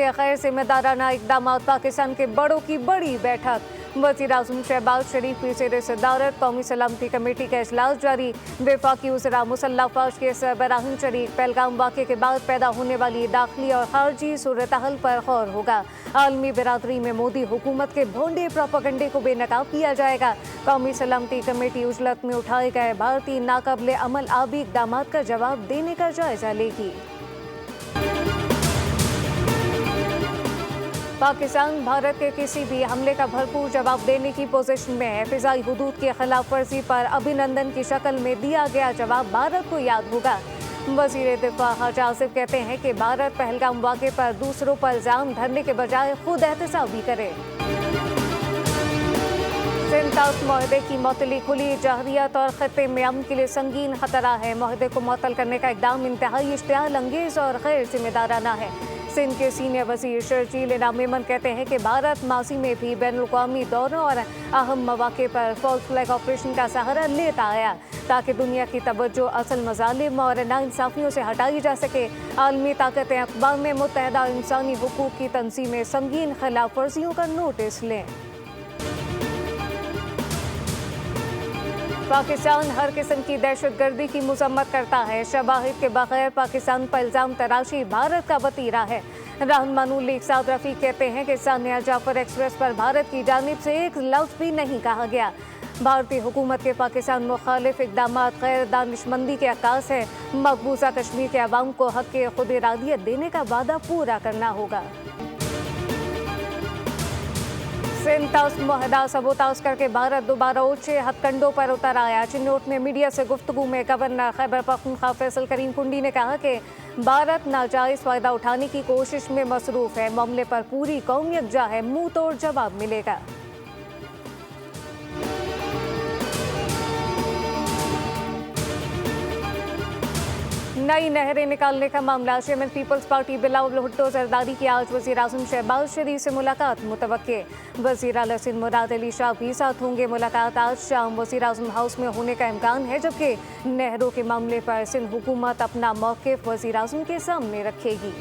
के गैर जिम्मेदाराना इकदाम, पाकिस्तान के बड़ों की बड़ी बैठक। वज़ीर-ए-आज़म शहबाज शरीफ की ज़ेर सदारत कौमी सलामती कमेटी का इजलास जारी। वफाकी वज़रा मुसल्लह फ़ौज के सरबराहान शरीक। पहलगाम वाक़े के बाद पैदा होने वाली दाखिली और खारजी सूरत-ए-हाल पर गौर होगा। आलमी बिरादरी में मोदी हुकूमत के भोंडे प्रोपेगेंडे को बेनकाब किया जाएगा। कौमी सलामती कमेटी उजलत में उठाए गए भारतीय नाकाबिले अमल आबी इकदाम का जवाब देने का जायजा लेगी। पाकिस्तान भारत के किसी भी हमले का भरपूर जवाब देने की पोजीशन में है। फिजाई हुदूद की खिलाफ वर्जी पर अभिनंदन की शक्ल में दिया गया जवाब भारत को याद होगा। वज़ीर दिफा हाजा आसिफ कहते हैं कि भारत पहलगाम वाक़े पर दूसरों पर इल्ज़ाम धरने के बजाय खुद एहतसाब भी करे। सिंध माहदे की मअतली खुली। जहरियत और खत्ते में अमन के लिए संगीन खतरा है। माहदे को मुअत्तल करने का इक़दाम इंतहाई इश्तियाल अंगेज और गैर जिम्मेदाराना है। सिंध के सीनियर वज़ीर शर्जील इनाम मेमन कहते हैं कि भारत माजी में भी बैनुल-अक़वामी दौरों और अहम मौक़े पर फॉल्स फ्लैग ऑपरेशन का सहारा लेता आया ताकि दुनिया की तवज्जो असल मज़ालिम और नाइंसाफ़ियों से हटाई जा सके। आलमी ताकतें अक़वाम मुत्तहिदा इंसानी हुकूक़ की तंज़ीमें संगीन खिलाफ वर्जियों का नोटिस लें। पाकिस्तान हर किस्म की दहशतगर्दी की मज़म्मत करता है। शवाहिद के बगैर पाकिस्तान पर इल्ज़ाम तराशी भारत का वतीरा है। रहनुमानुल लीग साद रफ़ीक कहते हैं कि सानिया जाफर एक्सप्रेस पर भारत की जानिब से एक लफ्ज़ भी नहीं कहा गया। भारतीय हुकूमत के पाकिस्तान मुखालिफ इक़दाम गैर दानिशमंदी के अक्कास है। मकबूजा कश्मीर के अवाम को हक़ के खुद इरादियत देने का वादा पूरा करना होगा। सिंध मुआहदा सबोताज करके भारत दोबारा ऊंचे हथकंडों पर उतर आया। चिन्नौट में मीडिया से गुफ्तगू में गवर्नर खैबर पख्तूनख्वा फैसल करीम कुंडी ने कहा कि भारत नाजायज़ फ़ायदा उठाने की कोशिश में मसरूफ़ है। मामले पर पूरी कौम यकजा है, मुंह तोड़ जवाब मिलेगा। नई नहरें निकालने का मामला। चेयरमैन पीपल्स पार्टी बिलावल भुट्टो जरदारी की आज वज़ीर-ए-आज़म शहबाज शरीफ से मुलाकात मुतवक्के। वज़ीर आला सिंध मुराद अली शाह भी साथ होंगे। मुलाकात आज शाम वज़ीर-ए-आज़म हाउस में होने का इम्कान है, जबकि नहरों के मामले पर सिंध हुकूमत अपना मौक़िफ़ वज़ीर-ए-आज़म के सामने रखेगी।